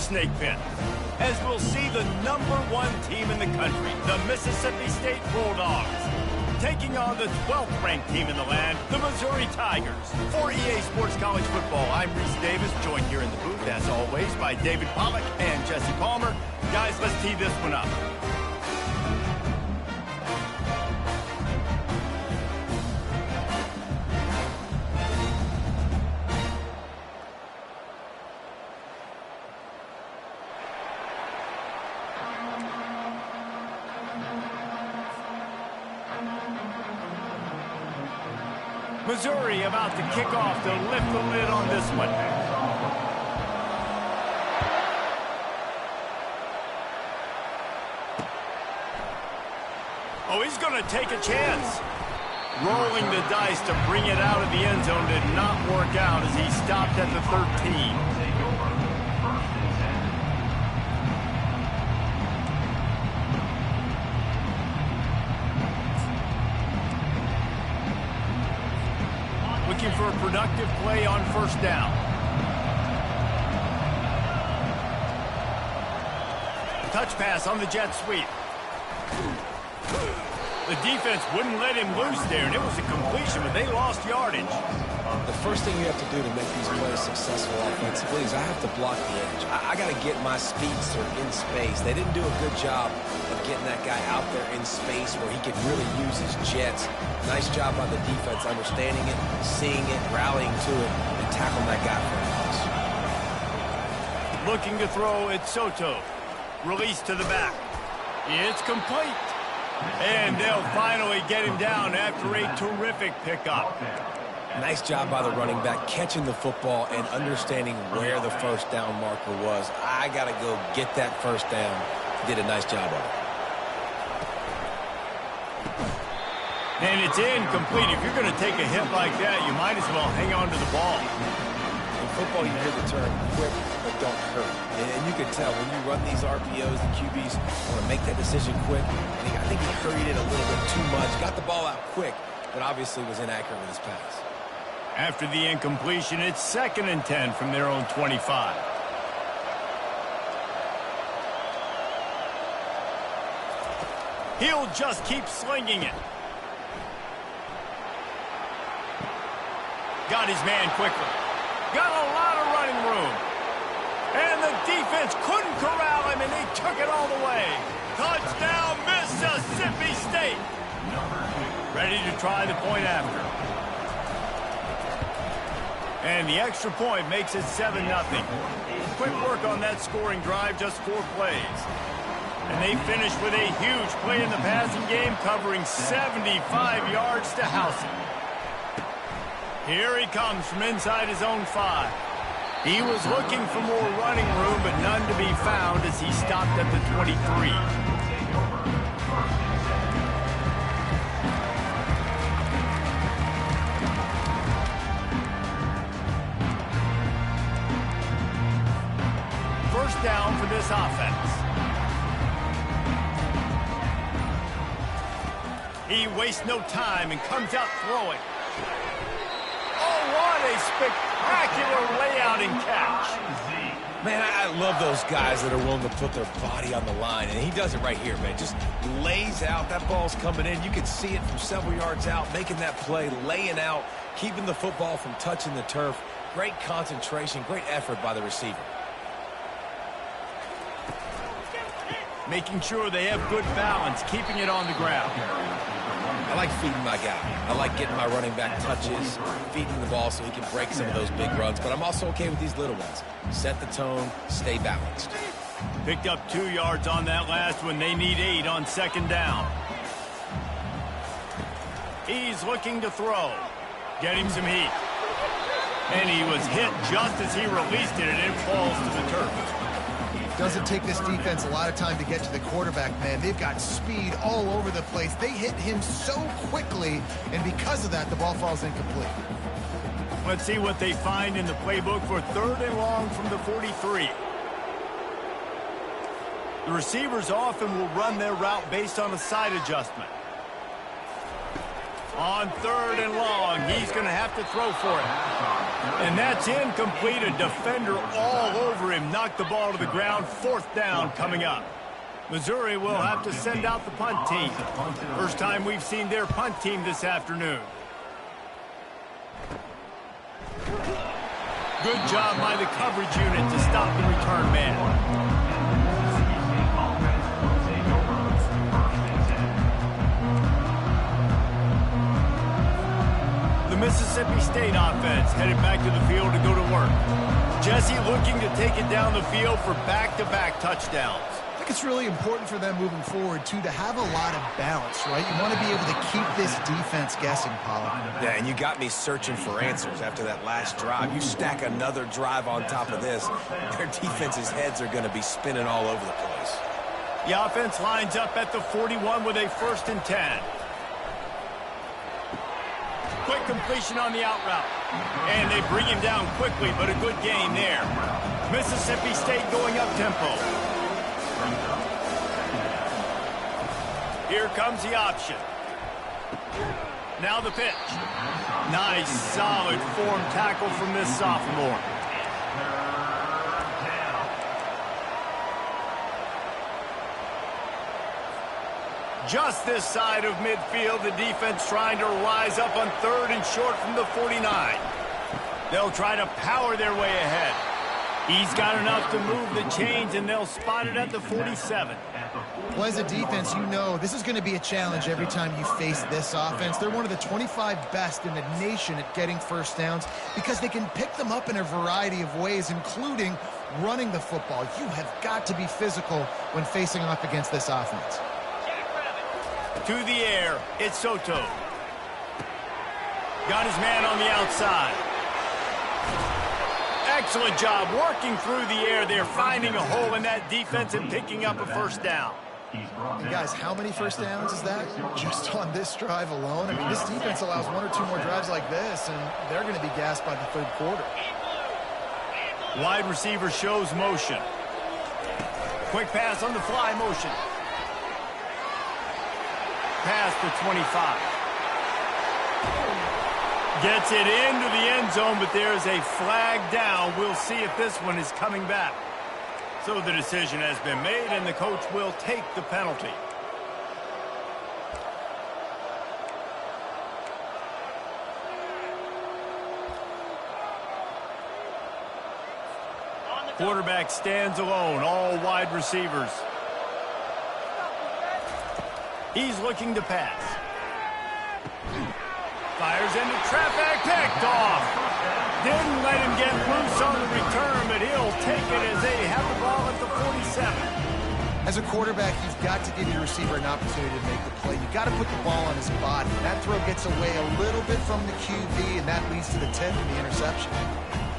snake pit, as we'll see the #1 team in the country, the Mississippi State Bulldogs, taking on the 12th ranked team in the land, the Missouri Tigers. For EA Sports College Football, I'm Reese Davis, joined here in the booth, as always, by David Pollack and Jesse Palmer. Guys, let's tee this one up. Missouri about to kick off to lift the lid on this one. Oh, he's going to take a chance. Rolling the dice to bring it out of the end zone did not work out as he stopped at the 13. Looking for a productive play on first down. Touch pass on the jet sweep. The defense wouldn't let him loose there, and it was a completion, but they lost yardage. The first thing you have to do to make these plays successful offensively is I have to block the edge. I got to get my speedster in space. They didn't do a good job of getting that guy out there in space where he could really use his jets. Nice job by the defense understanding it, seeing it, rallying to it, and tackling that guy for a loss. Looking to throw, it's Soto. Release to the back. It's complete. And they'll finally get him down after a terrific pickup. Nice job by the running back, catching the football and understanding where the first down marker was. I got to go get that first down. Did a nice job of it. And it's incomplete. If you're going to take a hit like that, you might as well hang on to the ball. In football, you hear the term quick but don't hurt. And you can tell when you run these RPOs, the QBs want to make that decision quick. And I think he hurried it a little bit too much. Got the ball out quick, but obviously was inaccurate with his pass. After the incompletion, it's 2nd and 10 from their own 25. He'll just keep slinging it. Got his man quickly. Got a lot of running room. And the defense couldn't corral him, and they took it all the way. Touchdown, Mississippi State. Ready to try the point after. And the extra point makes it 7-0. Quick work on that scoring drive, just 4 plays. And they finished with a huge play in the passing game, covering 75 yards to house it. Here he comes from inside his own 5. He was looking for more running room, but none to be found as he stopped at the 23. First down for this offense. He wastes no time and comes out throwing. Oh, what a spectacular layout and catch. Man, I love those guys that are willing to put their body on the line, and he does it right here, man. Just lays out. That ball's coming in. You can see it from several yards out, making that play, laying out, keeping the football from touching the turf. Great concentration, great effort by the receiver. Making sure they have good balance, keeping it on the ground. I like feeding my guy. I like getting my running back touches, feeding the ball so he can break some of those big runs, but I'm also okay with these little ones. Set the tone, stay balanced. Picked up 2 yards on that last one. They need 8 on 2nd down. He's looking to throw. Get him some heat. And he was hit just as he released it, and it falls to the turf. Doesn't take this defense a lot of time to get to the quarterback, man. They've got speed all over the place. They hit him so quickly, and because of that, the ball falls incomplete. Let's see what they find in the playbook for 3rd and long from the 43. The receivers often will run their route based on a side adjustment. On 3rd and long, he's going to have to throw for it. And that's incomplete. A defender all over him. Knocked the ball to the ground. 4th down coming up. Missouri will have to send out the punt team. First time we've seen their punt team this afternoon. Good job by the coverage unit to stop the return man. The Mississippi State offense headed back to the field to go to work. Jesse looking to take it down the field for back-to-back touchdowns. I think it's really important for them moving forward, too, to have a lot of balance, right? You want to be able to keep this defense guessing, Paulo. Yeah, and you got me searching for answers after that last drive. You stack another drive on top of this, their defense's heads are going to be spinning all over the place. The offense lines up at the 41 with a 1st and 10. Quick completion on the out route. And they bring him down quickly, but a good gain there. Mississippi State going up tempo. Here comes the option. Now the pitch. Nice, solid form tackle from this sophomore. Just this side of midfield, the defense trying to rise up on 3rd and short from the 49. They'll try to power their way ahead. He's got enough to move the chains, and they'll spot it at the 47. Well, as a defense, you know this is going to be a challenge every time you face this offense. They're one of the 25 best in the nation at getting first downs because they can pick them up in a variety of ways, including running the football. You have got to be physical when facing off against this offense. To the air, it's Soto. Got his man on the outside. Excellent job working through the air. They're finding a hole in that defense and picking up a 1st down. And guys, how many first downs is that just on this drive alone? I mean, this defense allows 1 or 2 more drives like this, and they're going to be gassed by the 3rd quarter. Wide receiver shows motion. Quick pass on the fly motion. Past the 25. Gets it into the end zone, but there's a flag down. We'll see if this one is coming back. So the decision has been made, and the coach will take the penalty. Quarterback stands alone, all wide receivers. He's looking to pass. Fires into traffic, picked off. Didn't let him get loose on the return, but he'll take it as they have the ball at the 47. As a quarterback, you've got to give your receiver an opportunity to make the play. You've got to put the ball on his body. That throw gets away a little bit from the QB, and that leads to the tip and the interception.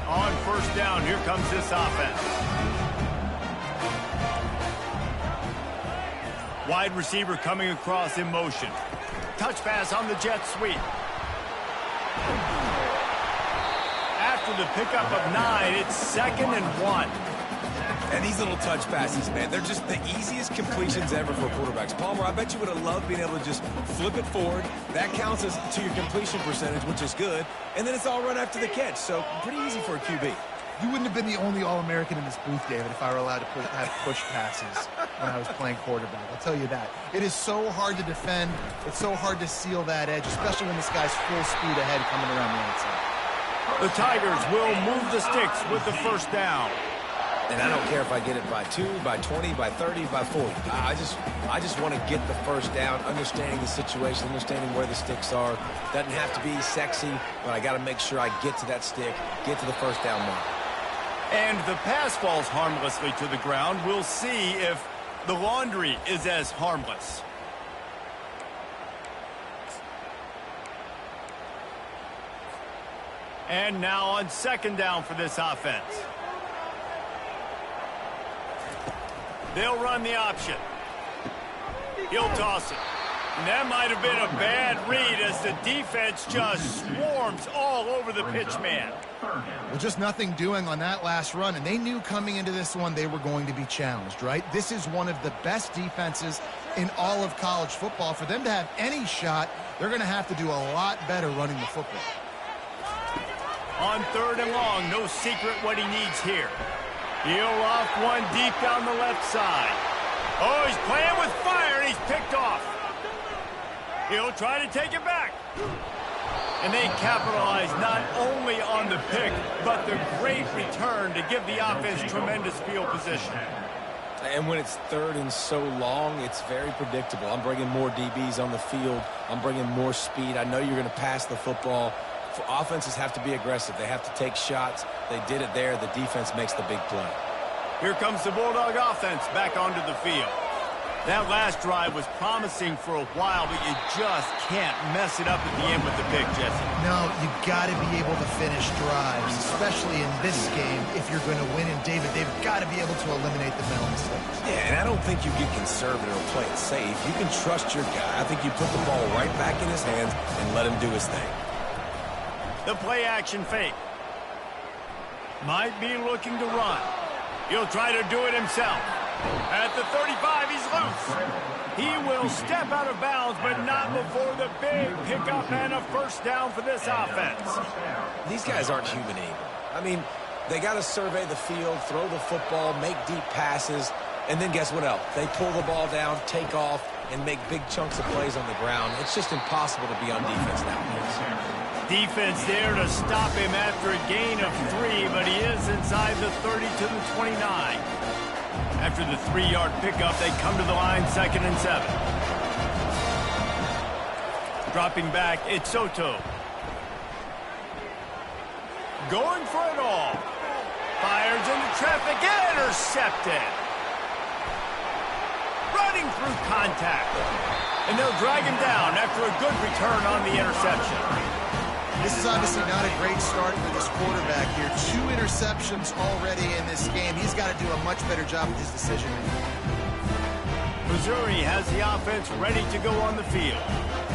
On 1st down, here comes this offense. Wide receiver coming across in motion. Touch pass on the jet sweep. After the pickup of 9, it's 2nd and 1. And these little touch passes, man, they're just the easiest completions ever for quarterbacks. Palmer, I bet you would have loved being able to just flip it forward. That counts as to your completion percentage, which is good. And then it's all run after the catch, so pretty easy for a QB. You wouldn't have been the only All-American in this booth, David, if I were allowed to have push passes when I was playing quarterback. I'll tell you that. It is so hard to defend. It's so hard to seal that edge, especially when this guy's full speed ahead coming around the outside. The Tigers will move the sticks with the 1st down. And I don't care if I get it by 2, by 20, by 30, by 40. I just want to get the 1st down, understanding the situation, understanding where the sticks are. Doesn't have to be sexy, but I got to make sure I get to that stick, get to the 1st down mark. And the pass falls harmlessly to the ground. We'll see if the laundry is as harmless. And now on 2nd down for this offense. They'll run the option. He'll toss it. And that might have been a bad read as the defense just swarms all over the pitch man. Well, just nothing doing on that last run, and they knew coming into this one they were going to be challenged, right? This is one of the best defenses in all of college football. For them to have any shot, they're going to have to do a lot better running the football. On 3rd and long, no secret what he needs here. He'll off one deep down the left side. Oh, he's playing with fire, and he's picked off. He'll try to take it back. And they capitalize not only on the pick, but the great return to give the offense tremendous field position. And when it's 3rd and so long, it's very predictable. I'm bringing more DBs on the field. I'm bringing more speed. I know you're going to pass the football. Offenses have to be aggressive. They have to take shots. They did it there. The defense makes the big play. Here comes the Bulldog offense back onto the field. That last drive was promising for a while, but you just can't mess it up at the end with the pick, Jesse. No, you got to be able to finish drives, especially in this game if you're going to win. And David, they've got to be able to eliminate the mental mistakes. Yeah, and I don't think you get conservative or play it safe. You can trust your guy. I think you put the ball right back in his hands and let him do his thing. The play-action fake. Might be looking to run. He'll try to do it himself. At the 35, he's loose. He will step out of bounds, but not before the big pickup and a first down for this offense. These guys aren't human either. I mean, they got to survey the field, throw the football, make deep passes, and then guess what else? They pull the ball down, take off, and make big chunks of plays on the ground. It's just impossible to be on defense nowadays. Defense there to stop him after a gain of 3, but he is inside the 30 to the 29. After the 3-yard pickup, they come to the line 2nd and 7. Dropping back, it's Soto. Going for it all. Fires into traffic, intercepted. Running through contact. And they'll drag him down after a good return on the interception. This is obviously not a great start for this quarterback here. 2 interceptions already in this game. He's got to do a much better job with his decision-making. Missouri has the offense ready to go on the field.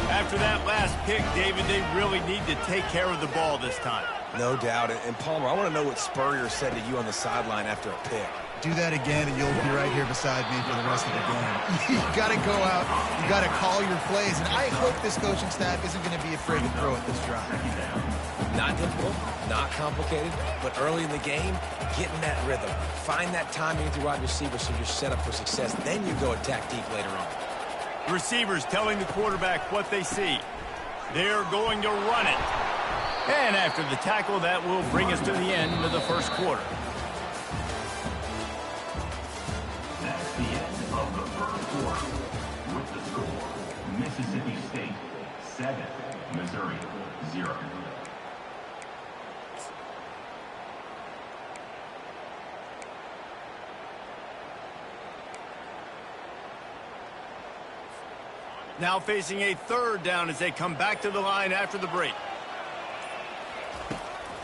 After that last pick, David, they really need to take care of the ball this time. No doubt. And Palmer, I want to know what Spurrier said to you on the sideline after a pick. Do that again, and you'll be right here beside me for the rest of the game. You got to go out. You got to call your plays, and I hope this coaching staff isn't going to be afraid to throw at this drive. Not difficult, not complicated, but early in the game, get in that rhythm. Find that timing with your wide receiver so you're set up for success. Then you go attack deep later on. The receivers telling the quarterback what they see. They're going to run it. And after the tackle, that will bring us to the end of the first quarter. That's the end of the first quarter. With the score, Mississippi State 7, Missouri 0. Now facing a 3rd down as they come back to the line after the break.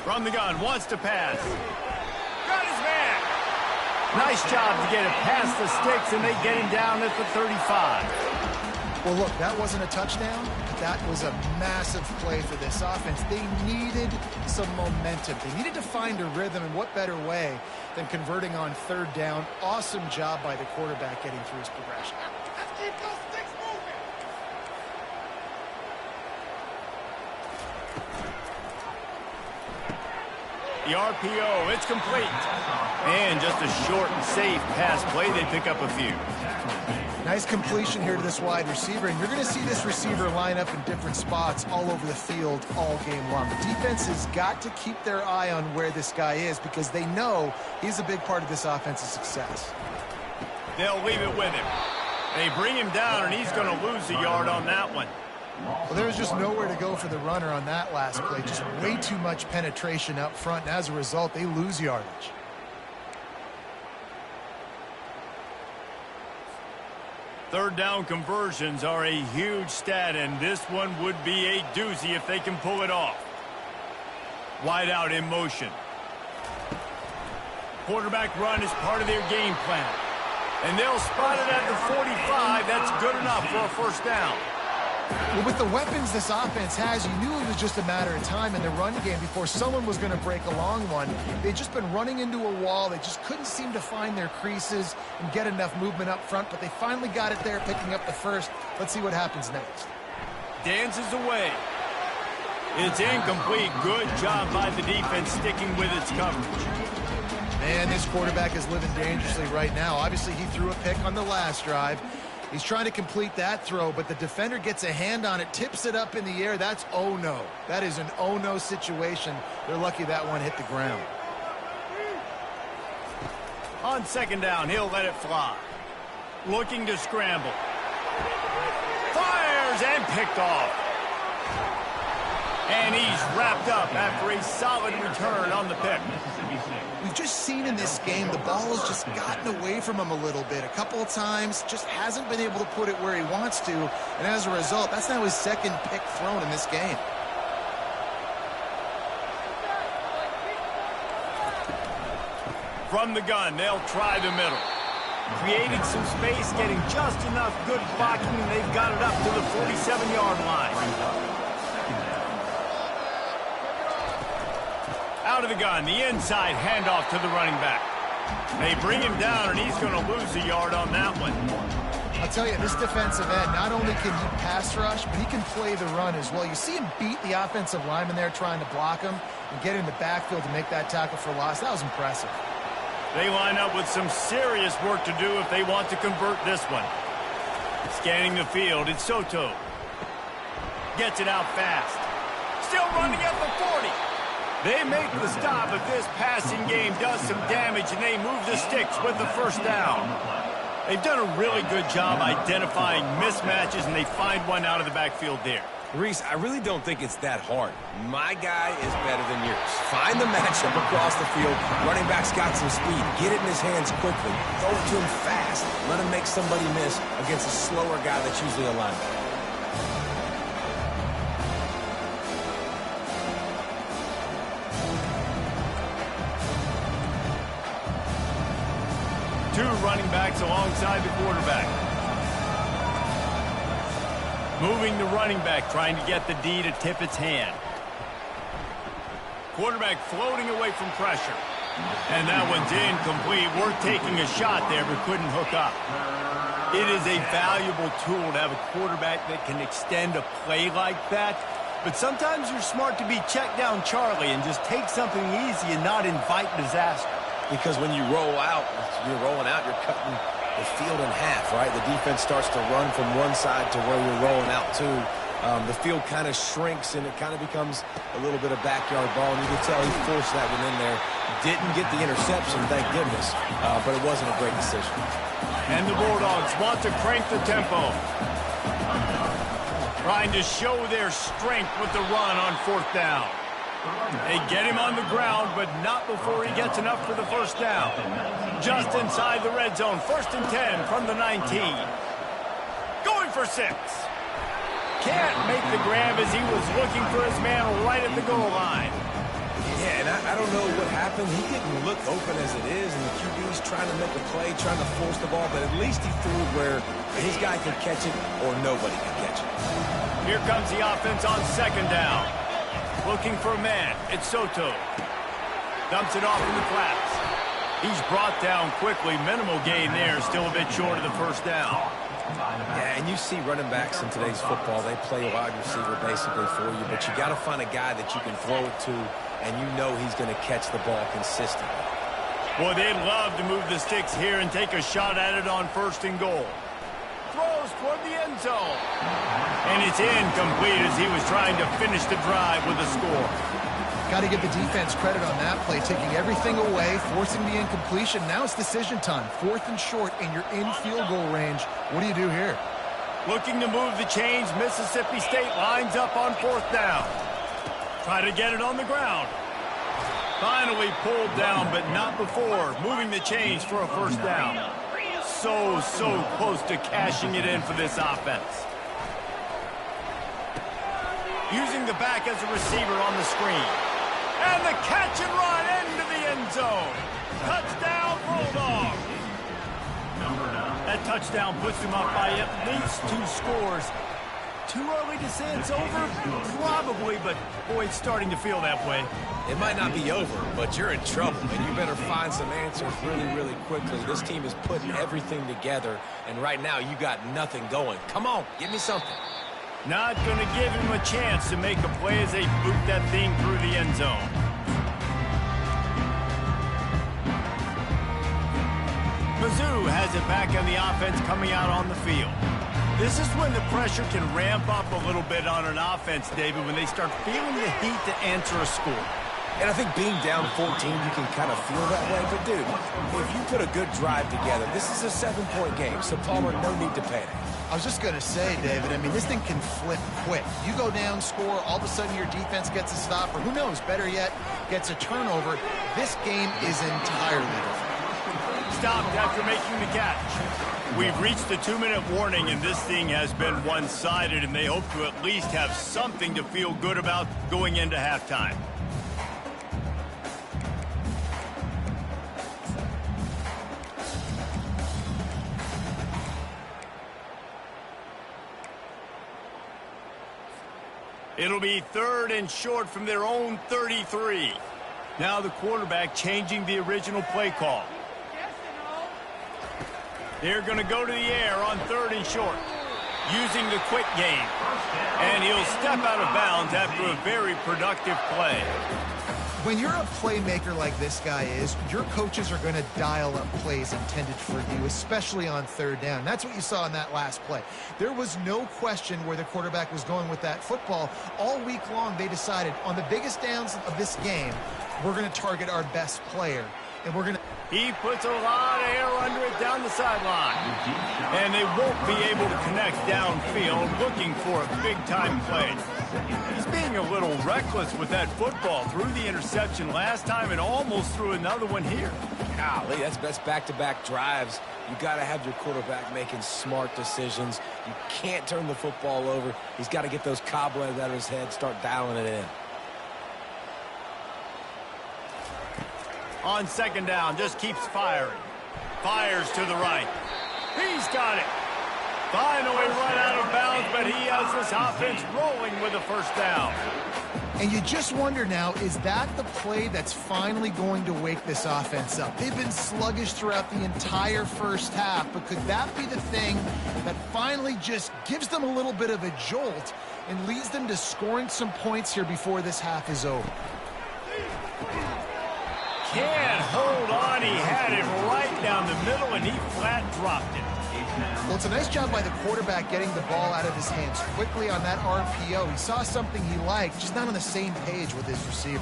From the gun, wants to pass. Got his man. Nice job to get it past the sticks, and they get him down at the 35. Well, look, that wasn't a touchdown. That was a massive play for this offense. They needed some momentum. They needed to find a rhythm, and what better way than converting on 3rd down. Awesome job by the quarterback getting through his progression. Let's keep those sticks moving. The RPO, it's complete. And just a short and safe pass play. They pick up a few. Nice completion here to this wide receiver, and you're going to see this receiver line up in different spots all over the field all game long. The defense has got to keep their eye on where this guy is because they know he's a big part of this offense's success. They'll leave it with him. They bring him down, and he's going to lose a yard on that one. Well, there was just nowhere to go for the runner on that last play. Just way too much penetration up front, and as a result, they lose yardage. Third down conversions are a huge stat, and this one would be a doozy if they can pull it off. Wide out in motion. Quarterback run is part of their game plan. And they'll spot it at the 45. That's good enough for a first down. Well, with the weapons this offense has, you knew it was just a matter of time in the run game before someone was going to break a long one. They'd just been running into a wall. They just couldn't seem to find their creases and get enough movement up front, but they finally got it there, picking up the first. Let's see what happens next. Dances away. It's incomplete. Good job by the defense sticking with its coverage. Man, this quarterback is living dangerously right now. Obviously, he threw a pick on the last drive. He's trying to complete that throw, but the defender gets a hand on it, tips it up in the air. That's oh-no. That is an oh-no situation. They're lucky that one hit the ground. On second down, he'll let it fly. Looking to scramble. Fires and picked off. And he's wrapped up after a solid return on the pick. We've just seen in this game the ball has just gotten away from him a little bit. A couple of times, just hasn't been able to put it where he wants to. And as a result, that's now his second pick thrown in this game. From the gun, they'll try the middle. Created some space, getting just enough good blocking, and they've got it up to the 47-yard line. Out of the gun, the inside handoff to the running back. They bring him down, and he's going to lose a yard on that one. I'll tell you, this defensive end, not only can he pass rush, but he can play the run as well. You see him beat the offensive lineman there trying to block him and get in the backfield to make that tackle for loss. That was impressive. They line up with some serious work to do if they want to convert this one. Scanning the field, it's Soto. Gets it out fast. Still running at the 40. They make the stop, but this passing game does some damage, and they move the sticks with the first down. They've done a really good job identifying mismatches, and they find one out of the backfield there. Reese, I really don't think it's that hard. My guy is better than yours. Find the matchup across the field. Running back's got some speed. Get it in his hands quickly. Throw it to him fast. Let him make somebody miss against a slower guy that's usually a linebacker. Two running backs alongside the quarterback. Moving the running back, trying to get the D to tip its hand. Quarterback floating away from pressure. And that one's incomplete. We're taking a shot there, but couldn't hook up. It is a valuable tool to have a quarterback that can extend a play like that. But sometimes you're smart to be check down Charlie and just take something easy and not invite disaster. Because when you roll out, you're rolling out, you're cutting the field in half, right? The defense starts to run from one side to where you're rolling out to. The field kind of shrinks, and it kind of becomes a little bit of backyard ball. And you can tell he forced that one in there. Didn't get the interception, thank goodness, but it wasn't a great decision. And the Bulldogs want to crank the tempo. Trying to show their strength with the run on fourth down. They get him on the ground, but not before he gets enough for the first down. Just inside the red zone, 1st and 10 from the 19. Going for 6. Can't make the grab as he was looking for his man right at the goal line. Yeah, and I don't know what happened. He didn't look open as it is, and the QB's trying to make a play, trying to force the ball, but at least he threw it where his guy could catch it or nobody could catch it. Here comes the offense on second down. Looking for a man. It's Soto. Dumps it off in the flats. He's brought down quickly. Minimal gain there. Still a bit short of the first down. Yeah, and you see running backs in today's football, they play a wide receiver basically for you, but you got to find a guy that you can throw it to, and you know he's going to catch the ball consistently. Boy, they'd love to move the sticks here and take a shot at it on 1st and goal. Throws toward the end zone. And it's incomplete as he was trying to finish the drive with a score. Got to give the defense credit on that play, taking everything away, forcing the incompletion. Now it's decision time. 4th and short, and you're in field goal range. What do you do here? Looking to move the chains. Mississippi State lines up on 4th down. Try to get it on the ground. Finally pulled down, but not before moving the chains for a first down. So close to cashing it in for this offense. Using the back as a receiver on the screen. And the catch and run into the end zone. Touchdown, Bulldogs. That touchdown puts them up by at least 2 scores. Too early to say it's over? Probably, but boy, it's starting to feel that way. It might not be over, but you're in trouble, and you better find some answers really quickly. This team is putting everything together, and right now you got nothing going. Come on, give me something. Not going to give him a chance to make a play as they boot that thing through the end zone. Mizzou has it back on the offense coming out on the field. This is when the pressure can ramp up a little bit on an offense, David, when they start feeling the heat to answer a score. And I think being down 14, you can kind of feel that way. But, dude, if you put a good drive together, this is a 7-point game. So, Palmer, no need to panic. I was just going to say, David, I mean, this thing can flip quick. You go down, score, all of a sudden your defense gets a stop, or who knows, better yet, gets a turnover. This game is entirely different. Stopped after making the catch. We've reached the 2-minute warning, and this thing has been one-sided, and they hope to at least have something to feel good about going into halftime. It'll be 3rd and short from their own 33. Now the quarterback changing the original play call. They're going to go to the air on 3rd and short, using the quick game. And he'll step out of bounds after a very productive play. When you're a playmaker like this guy is, your coaches are going to dial up plays intended for you, especially on 3rd down. That's what you saw in that last play. There was no question where the quarterback was going with that football. All week long, they decided on the biggest downs of this game, we're going to target our best player, and we're going to... He puts a lot of air under it down the sideline. And they won't be able to connect downfield, looking for a big-time play. He's being a little reckless with that football. Threw the interception last time and almost threw another one here. Golly, that's back-to-back drives. You got to have your quarterback making smart decisions. You can't turn the football over. He's got to get those cobwebs out of his head, start dialing it in. On 2nd down, just keeps firing. Fires to the right. He's got it. Finally run out of bounds, but he has this offense rolling with a 1st down. And you just wonder now, is that the play that's finally going to wake this offense up? They've been sluggish throughout the entire 1st half, but could that be the thing that finally just gives them a little bit of a jolt and leads them to scoring some points here before this half is over? Can't hold on. He had it right down the middle, and he flat dropped it. Well, it's a nice job by the quarterback getting the ball out of his hands quickly on that RPO. He saw something he liked, just not on the same page with his receiver.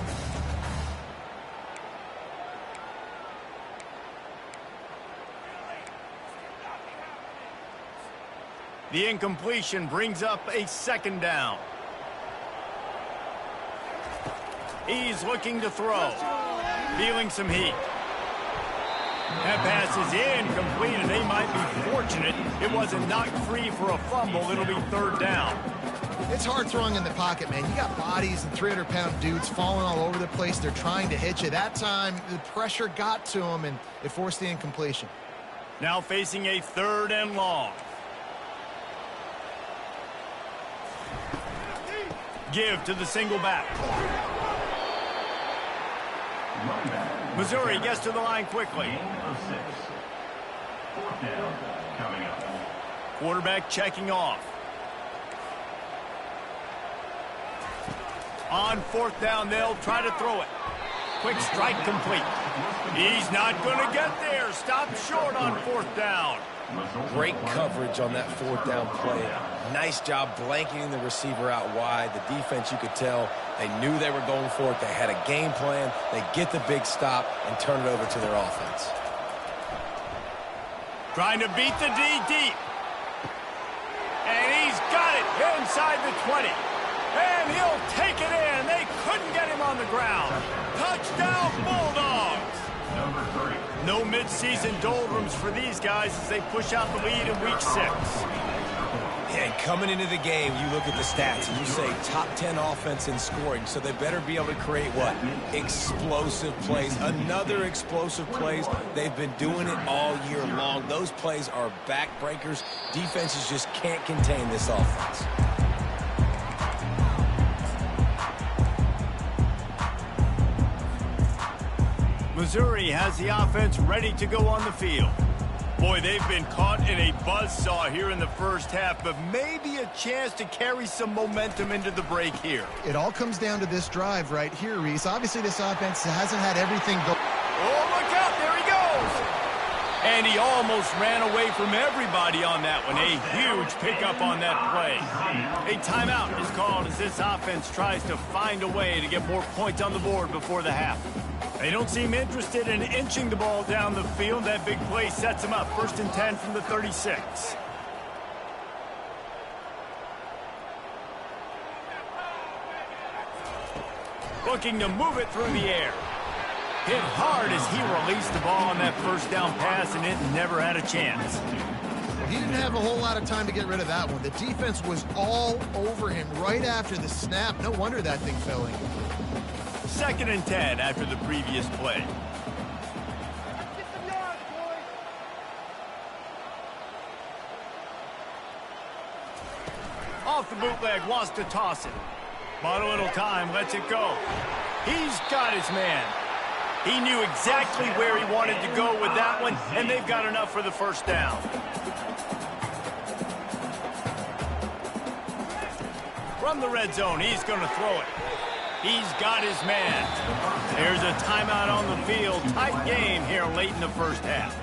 The incompletion brings up a 2nd down. He's looking to throw. Feeling some heat. That pass is incomplete, and they might be fortunate it wasn't knocked free for a fumble. It'll be 3rd down. It's hard throwing in the pocket, man. You got bodies and 300-pound dudes falling all over the place. They're trying to hit you. That time, the pressure got to him, and it forced the incompletion. Now facing a 3rd and long. Give to the single back. Missouri gets to the line quickly. Quarterback checking off. On 4th down, they'll try to throw it. Quick strike complete. He's not going to get there. Stop short on 4th down. Great coverage on that 4th down play. Nice job blanketing the receiver out wide. The defense, you could tell, they knew they were going for it. They had a game plan. They get the big stop and turn it over to their offense. Trying to beat the D deep. And he's got it inside the 20. And he'll take it in. They couldn't get him on the ground. Touchdown, Bulldogs. No midseason doldrums for these guys as they push out the lead in Week 6. And coming into the game, you look at the stats and you say top 10 offense in scoring, so they better be able to create what? Explosive plays. Another explosive plays. They've been doing it all year long. Those plays are backbreakers. Defenses just can't contain this offense. Missouri has the offense ready to go on the field. Boy, they've been caught in a buzzsaw here in the first half, but maybe a chance to carry some momentum into the break here. It all comes down to this drive right here, Reese. Obviously, this offense hasn't had everything go. Oh, look out. There he goes. And he almost ran away from everybody on that one. A huge pickup on that play. A timeout is called as this offense tries to find a way to get more points on the board before the half. They don't seem interested in inching the ball down the field. That big play sets them up. 1st and 10 from the 36. Looking to move it through the air. Hit hard as he released the ball on that first down pass, and it never had a chance. He didn't have a whole lot of time to get rid of that one. The defense was all over him right after the snap. No wonder that thing fell in. 2nd and 10 after the previous play. Off the bootleg, wants to toss it. But a little time, lets it go. He's got his man. He knew exactly where he wanted to go with that one, and they've got enough for the first down. From the red zone, he's going to throw it. He's got his man. There's a timeout on the field. Tight game here late in the first half.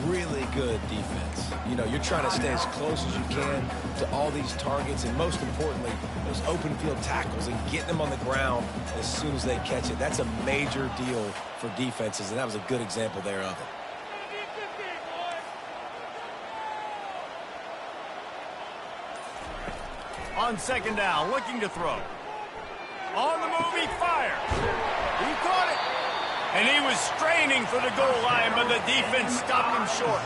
Really good defense. You know, you're trying to stay as close as you can to all these targets, and most importantly, those open field tackles and getting them on the ground as soon as they catch it. That's a major deal for defenses, and that was a good example there of it. On 2nd down, looking to throw. On the move, he fires. He caught it. And he was straining for the goal line, but the defense stopped him short.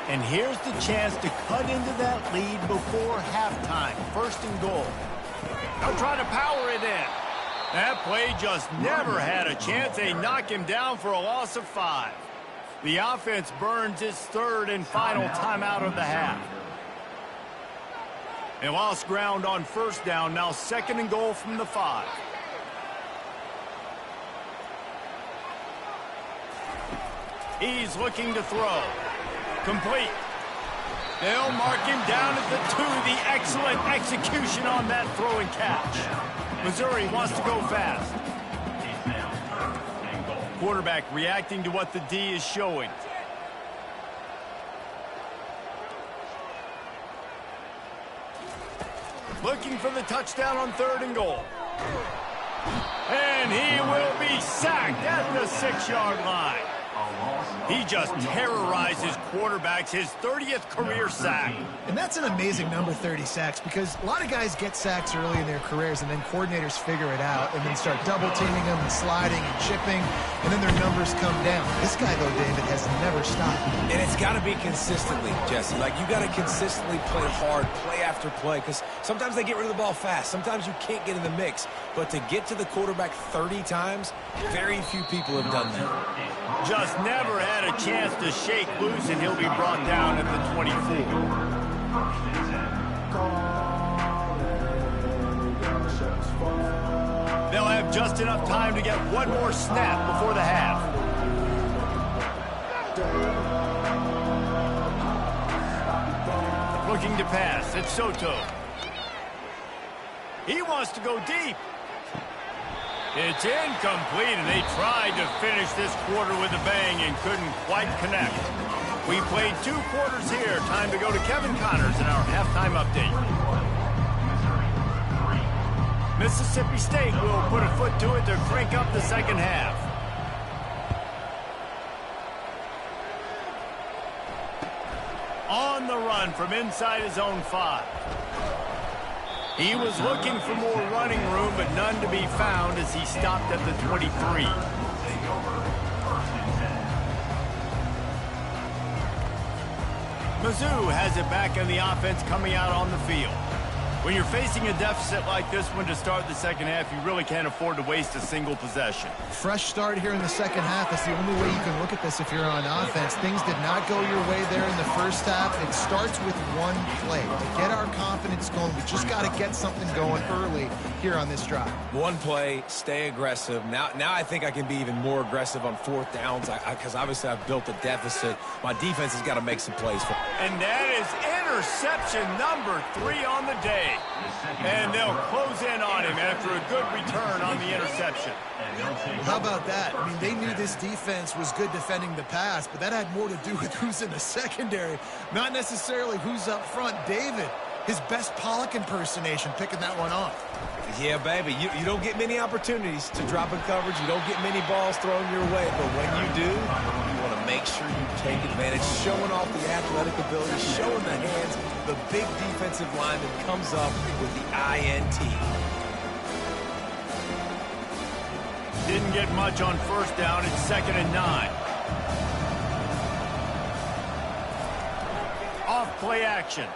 And here's the chance to cut into that lead before halftime. 1st and goal. They'll try to power it in. That play just never had a chance. They knock him down for a loss of 5. The offense burns its 3rd and final timeout of the half. They lost ground on 1st down, now 2nd and goal from the 5. He's looking to throw. Complete. They'll mark him down at the 2. The excellent execution on that throw and catch. Missouri wants to go fast. Quarterback reacting to what the D is showing. Looking for the touchdown on 3rd and goal. And he will be sacked at the 6-yard line. He just terrorizes quarterbacks, his 30th career sack. And that's an amazing number, 30 sacks, because a lot of guys get sacks early in their careers, and then coordinators figure it out and then start double-teaming them and sliding and chipping, and then their numbers come down. This guy, though, David, has never stopped. And it's got to be consistently, Jesse. Like, you got to consistently play hard, play after play, because sometimes they get rid of the ball fast. Sometimes you can't get in the mix. But to get to the quarterback 30 times, very few people have done that. Just never had a chance to shake loose, and he'll be brought down at the 24. They'll have just enough time to get one more snap before the half. Looking to pass, it's Soto. He wants to go deep. It's incomplete, and they tried to finish this quarter with a bang and couldn't quite connect. We played 2 quarters here. Time to go to Kevin Connors in our halftime update. Mississippi State will put a foot to it to crank up the 2nd half. On the run from inside his own 5. He was looking for more running room, but none to be found as he stopped at the 23. Mizzou has it back in the offense coming out on the field. When you're facing a deficit like this one to start the second half, you really can't afford to waste a single possession. Fresh start here in the second half. That's the only way you can look at this if you're on offense. Things did not go your way there in the first half. It starts with one play. To get our confidence going, we just got to get something going early here on this drive. One play, stay aggressive. Now I think I can be even more aggressive on fourth downs because obviously I've built a deficit. My defense has got to make some plays. And that is interception number 3 on the day. And they'll close in on him after a good return on the interception. How about that? I mean, they knew this defense was good defending the pass, but that had more to do with who's in the secondary, not necessarily who's up front. David, his best Pollock impersonation, picking that one off. Yeah, baby, you don't get many opportunities to drop in coverage. You don't get many balls thrown your way, but when you do, you want to make sure you take advantage, showing off the athletic ability, showing the hands. The big defensive lineman comes up with the INT. Didn't get much on first down. It's 2nd and 9. Off play action.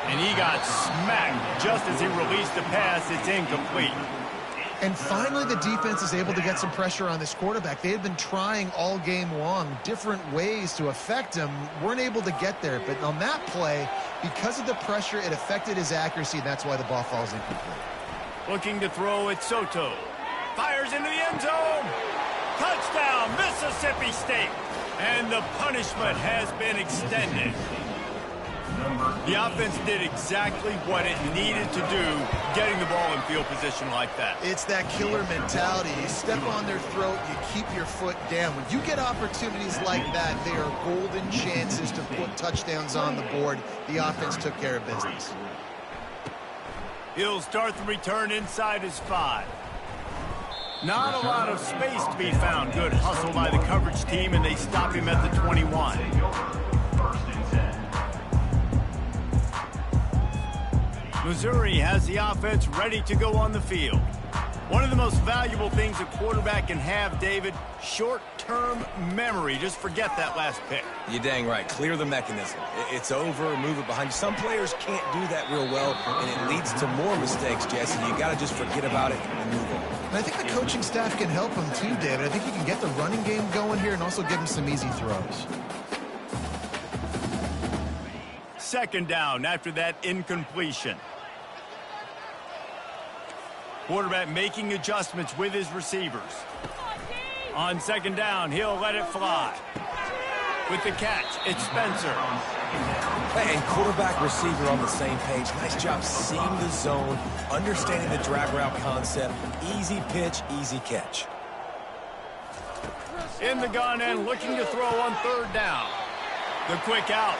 And he got smacked just as he released the pass. It's incomplete. And finally, the defense is able to get some pressure on this quarterback. They had been trying all game long different ways to affect him. Weren't able to get there. But on that play, because of the pressure, it affected his accuracy. That's why the ball falls incomplete. Looking to throw it, Soto. Fires into the end zone. Touchdown, Mississippi State. And the punishment has been extended. The offense did exactly what it needed to do, getting the ball in field position like that. It's that killer mentality. You step on their throat, you keep your foot down. When you get opportunities like that, they are golden chances to put touchdowns on the board. The offense took care of business. He'll start the return inside his 5. Not a lot of space to be found. Good hustle by the coverage team, and they stop him at the 21. Missouri has the offense ready to go on the field. One of the most valuable things a quarterback can have, David, short-term memory. Just forget that last pick. You're dang right. Clear the mechanism. It's over, move it behind you. Some players can't do that real well, and it leads to more mistakes, Jesse. You got to just forget about it and move on. And I think the coaching staff can help him too, David. I think he can get the running game going here and also give him some easy throws. 2nd down after that incompletion. Quarterback making adjustments with his receivers. On 2nd down, he'll let it fly. With the catch, it's Spencer. And quarterback receiver on the same page. Nice job seeing the zone, understanding the drag route concept. Easy pitch, easy catch. In the gun and looking to throw on 3rd down. The quick out.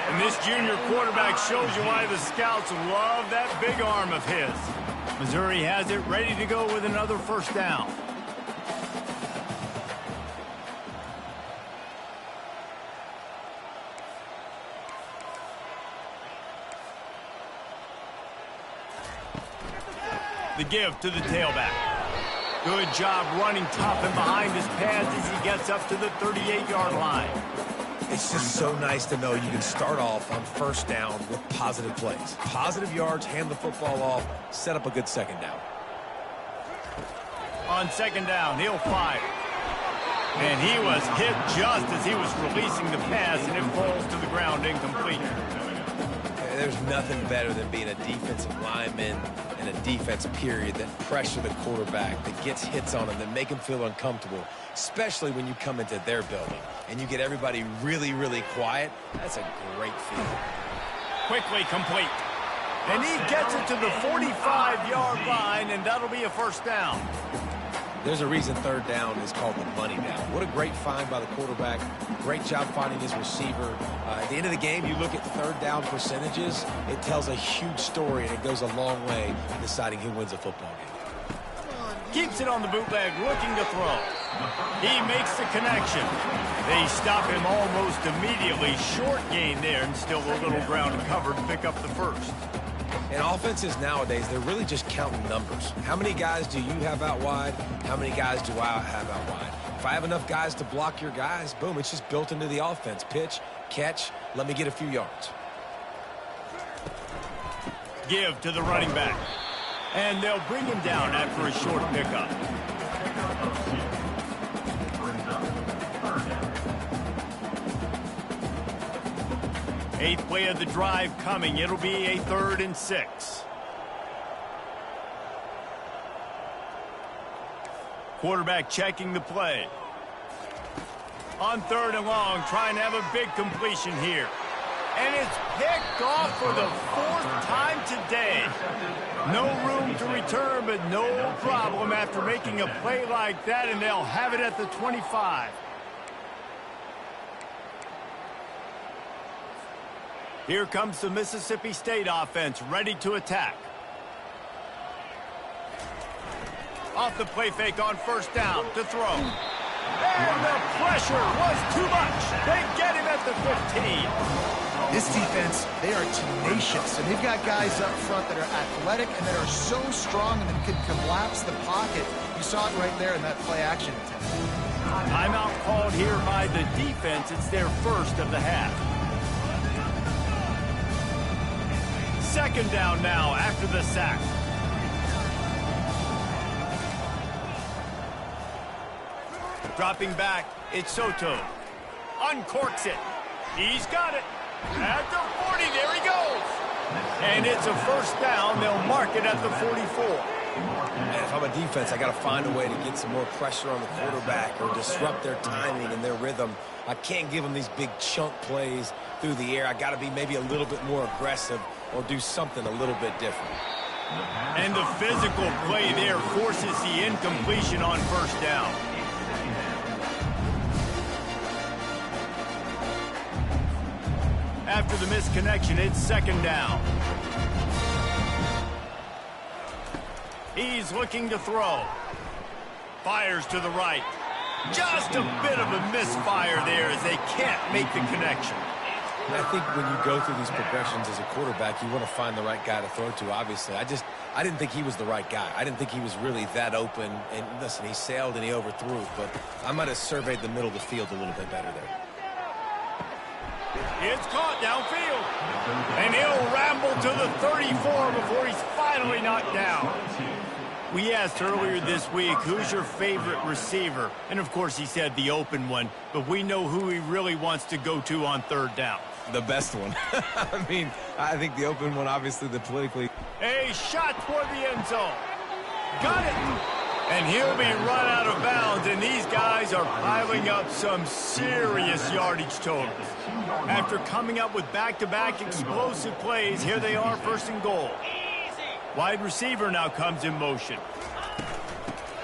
And this junior quarterback shows you why the scouts love that big arm of his. Missouri has it ready to go with another 1st down. The give to the tailback. Good job running tough and behind his pads as he gets up to the 38-yard line. It's just so nice to know you can start off on 1st down with positive plays. Positive yards, hand the football off, set up a good 2nd down. On 2nd down, he'll fire. And he was hit just as he was releasing the pass, and it falls to the ground incomplete. There's nothing better than being a defensive lineman and a defense period that pressure the quarterback, that gets hits on him, that make him feel uncomfortable, especially when you come into their building and you get everybody really, really quiet. That's a great feeling. Quickly complete. And he gets it to the 45-yard line, and that'll be a 1st down. There's a reason 3rd down is called the money down. What a great find by the quarterback. Great job finding his receiver. At the end of the game, you look at 3rd down percentages. It tells a huge story, and it goes a long way in deciding who wins a football game. Keeps it on the bootleg, looking to throw. He makes the connection. They stop him almost immediately. Short gain there, and still a little ground covered to pick up the 1st. And offenses nowadays, they're really just counting numbers. How many guys do you have out wide? How many guys do I have out wide? If I have enough guys to block your guys, boom, it's just built into the offense. Pitch, catch, let me get a few yards. Give to the running back. And they'll bring him down after a short pickup. Eighth play of the drive coming. It'll be a 3rd and 6. Quarterback checking the play. On 3rd and long, trying to have a big completion here. And it's picked off for the 4th time today. No room to return, but no problem after making a play like that, and they'll have it at the 25. Here comes the Mississippi State offense, ready to attack. Off the play fake on 1st down to throw. And the pressure was too much. They get him at the 15. This defense, they are tenacious, and they've got guys up front that are athletic and that are so strong and that can collapse the pocket. You saw it right there in that play action attempt. Timeout called here by the defense. It's their 1st of the half. 2nd down now after the sack. Dropping back, it's Soto. Uncorks it. He's got it. At the 40, there he goes. And it's a 1st down. They'll mark it at the 44. And if I'm a defense, I got to find a way to get some more pressure on the quarterback or disrupt their timing and their rhythm. I can't give them these big chunk plays through the air. I got to be maybe a little bit more aggressive or do something a little bit different. And the physical play there forces the incompletion on 1st down. After the misconnection, it's 2nd down. He's looking to throw. Fires to the right. Just a bit of a misfire there as they can't make the connection. I think when you go through these progressions as a quarterback, you want to find the right guy to throw to, obviously. I didn't think he was the right guy. I didn't think he was really that open. And listen, he sailed and he overthrew it, but I might have surveyed the middle of the field a little bit better there. It's caught downfield. And he'll ramble to the 34 before he's finally knocked down. We asked earlier this week, who's your favorite receiver? And, of course, he said the open one. But we know who he really wants to go to on 3rd down. The best one. I mean, I think the open one, obviously, the politically. A shot toward the end zone. Got it. And he'll be run out of bounds, and these guys are piling up some serious yardage totals. After coming up with back-to-back explosive plays, here they are, 1st and goal. Wide receiver now comes in motion.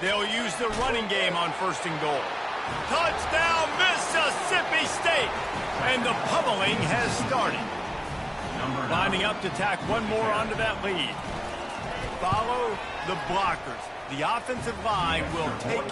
They'll use the running game on 1st and goal. Touchdown, Mississippi State! And the pummeling has started. Lining up to tack one more onto that lead. Follow the blockers. The offensive line will take you